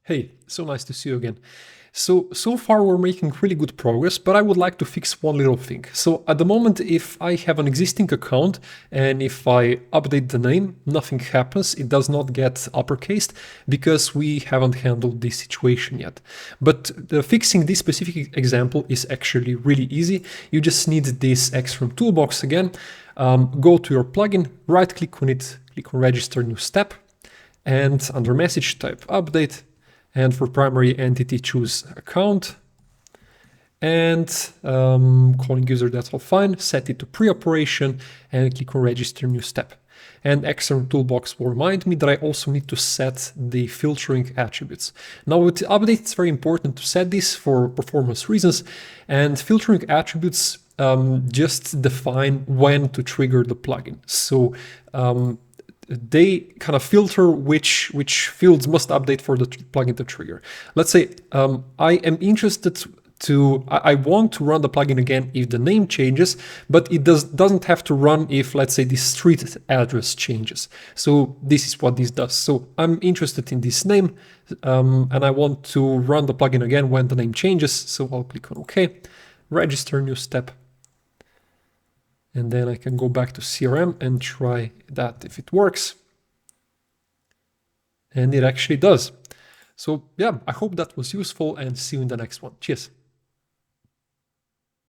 Hey, so nice to see you again. So far we're making really good progress, but I would like to fix one little thing. So at the moment, if I have an existing account and if I update the name, nothing happens. It does not get uppercased because we haven't handled this situation yet. But fixing this specific example is actually really easy. You just need this X from toolbox again. Go to your plugin, right click on it, click on register new step, and under message type update. And for primary entity, choose account. And calling user, that's all fine. Set it to pre-operation and click on register new step. And external toolbox will remind me that I also need to set the filtering attributes. Now with the update, it's very important to set this for performance reasons. And filtering attributes just define when to trigger the plugin. So they kind of filter which fields must update for the plugin to trigger. Let's say I am interested I want to run the plugin again if the name changes, but it doesn't have to run if, let's say, the street address changes. So this is what this does. So I'm interested in this name and I want to run the plugin again when the name changes. So I'll click on OK, register new step. And then I can go back to CRM and try that if it works. And it actually does. So yeah, I hope that was useful and see you in the next one. Cheers.